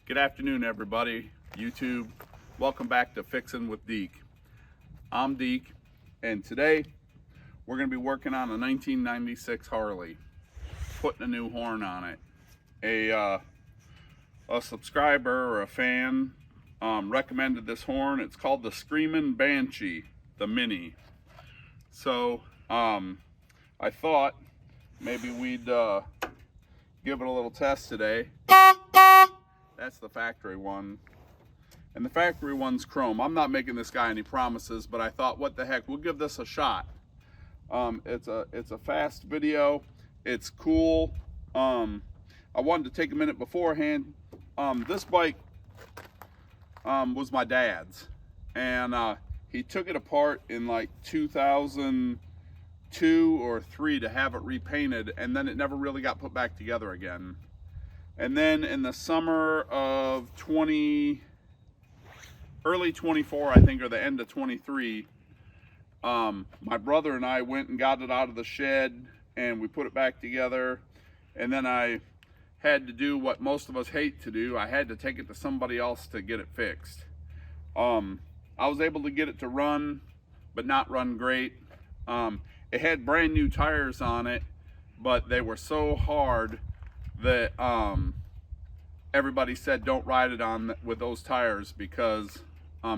Good afternoon, everybody. YouTube, welcome back to Fixin' with Deke. I'm Deke, and today we're going to be working on a 1996 Harley, putting a new horn on it. A subscriber or a fan recommended this horn. It's called the Screamin' Banshee, the Mini. So I thought maybe we'd give it a little test today. That's the factory one. And the factory one's chrome. I'm not making this guy any promises, but I thought, what the heck, we'll give this a shot. It's a fast video. It's cool. I wanted to take a minute beforehand. This bike was my dad's, and he took it apart in like 2002 or 3 to have it repainted, and then it never really got put back together again. And then in the summer of early 24, I think, or the end of 23, my brother and I went and got it out of the shed and we put it back together. And then I had to do what most of us hate to do. I had to take it to somebody else to get it fixed. I was able to get it to run, but not run great. It had brand new tires on it, but they were so hard that everybody said don't ride it on with those tires because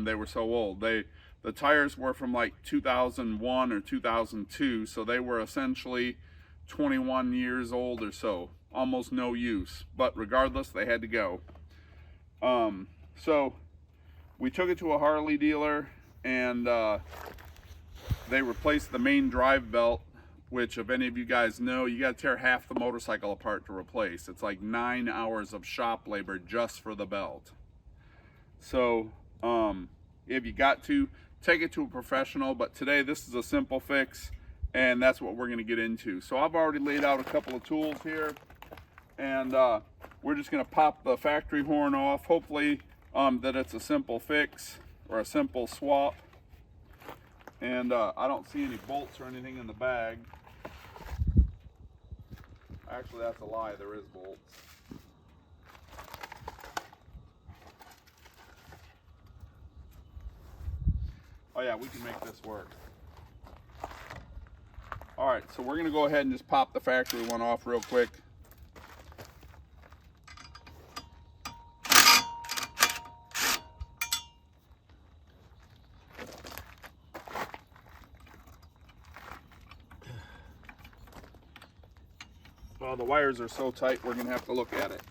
they were so old. The tires were from like 2001 or 2002, so they were essentially 21 years old or so, almost no use. But regardless, they had to go. So we took it to a Harley dealer, and they replaced the main drive belt, which, if any of you guys know, you got to tear half the motorcycle apart to replace. It's like 9 hours of shop labor just for the belt. So if you got to, take it to a professional, but today this is a simple fix, and that's what we're going to get into. So I've already laid out a couple of tools here, and we're just going to pop the factory horn off. Hopefully that it's a simple fix or a simple swap. And I don't see any bolts or anything in the bag. Actually, that's a lie, there is bolts. Oh yeah, we can make this work. Alright, so we're gonna go ahead and just pop the factory one off real quick. Well, the wires are so tight, we're gonna have to look at it.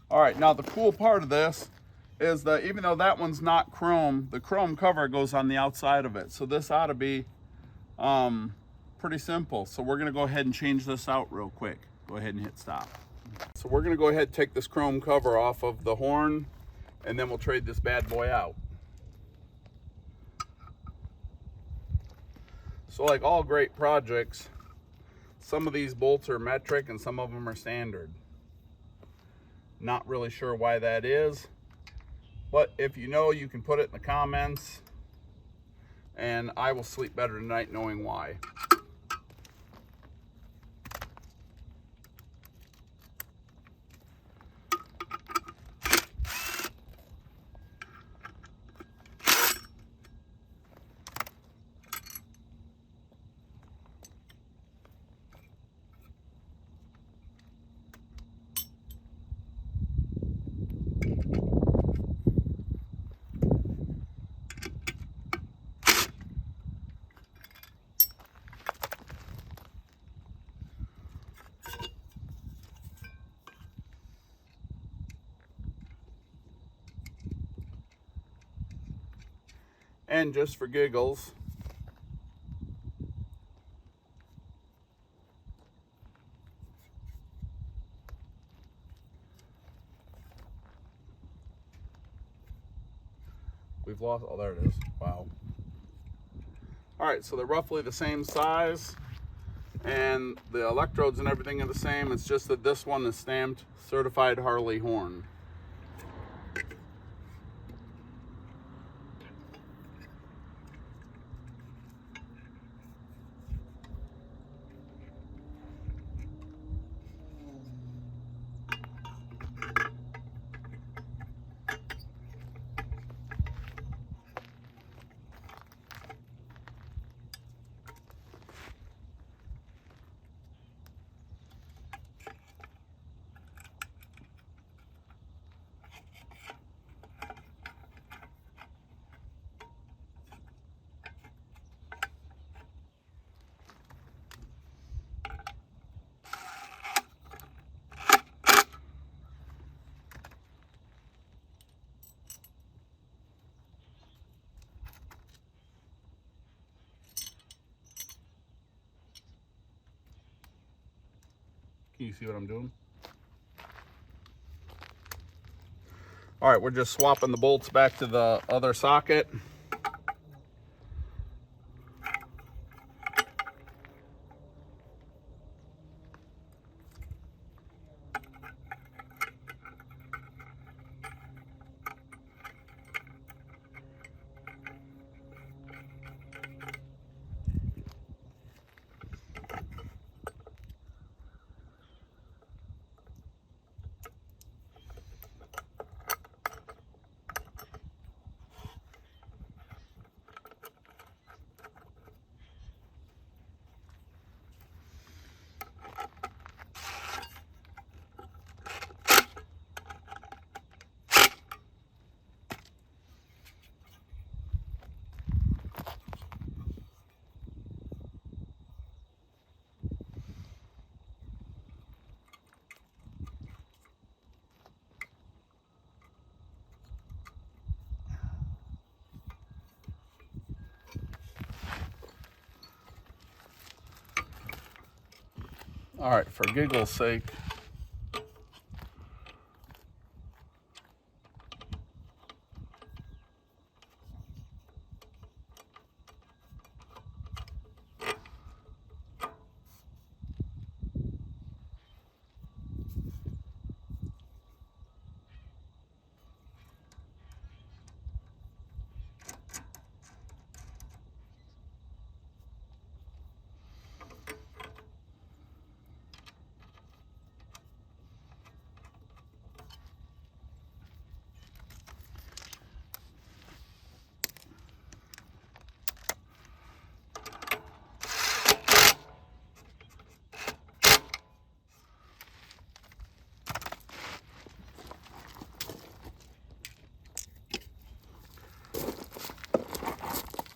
All right, now the cool part of this is that even though that one's not chrome, the chrome cover goes on the outside of it. So this ought to be pretty simple. So we're gonna go ahead and change this out real quick. Go ahead and hit stop. So we're gonna go ahead and take this chrome cover off of the horn, and then we'll trade this bad boy out. So like all great projects, some of these bolts are metric and some of them are standard. Not really sure why that is, but if you know, you can put it in the comments, and I will sleep better tonight knowing why. again, just for giggles. We've lost, oh, there it is. Wow. All right, so they're roughly the same size, and the electrodes and everything are the same. It's just that this one is stamped certified Harley horn. Can you see what I'm doing? All right, we're just swapping the bolts back to the other socket. All right, for giggle's sake,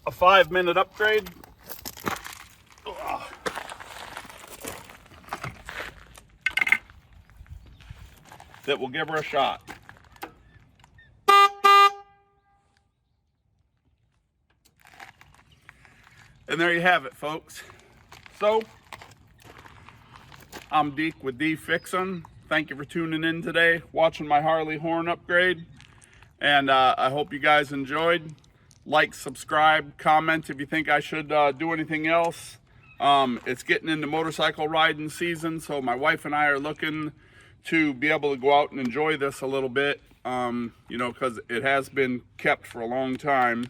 a 5-minute upgrade. That will give her a shot. And there you have it, folks. So, I'm Deke with D Fixin'. Thank you for tuning in today, watching my Harley horn upgrade. And I hope you guys enjoyed. Like, subscribe, comment if you think I should do anything else. It's getting into motorcycle riding season, so my wife and I are looking to be able to go out and enjoy this a little bit, you know, because it has been kept for a long time,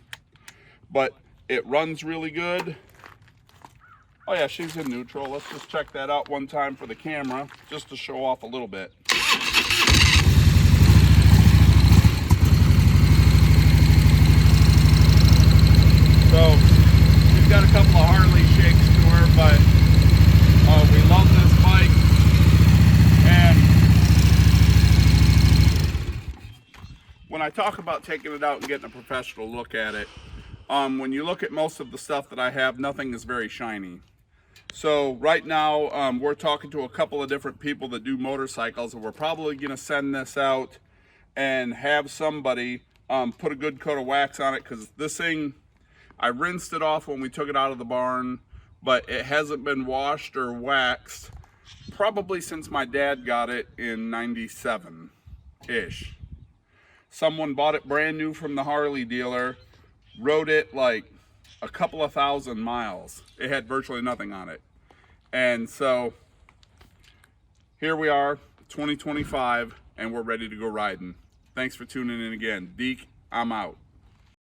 but it runs really good. Oh yeah, she's in neutral. Let's just check that out one time for the camera, just to show off a little bit. So she's got a couple of Harley shakes to her, but we love this bike. And when I talk about taking it out and getting a professional look at it, when you look at most of the stuff that I have, nothing is very shiny. So right now, we're talking to a couple of different people that do motorcycles, and we're probably going to send this out and have somebody put a good coat of wax on it, because this thing, I rinsed it off when we took it out of the barn, but it hasn't been washed or waxed probably since my dad got it in 97-ish. Someone bought it brand new from the Harley dealer, rode it like a couple of thousand miles. It had virtually nothing on it. And so here we are, 2025, and we're ready to go riding. Thanks for tuning in again. Deke, I'm out.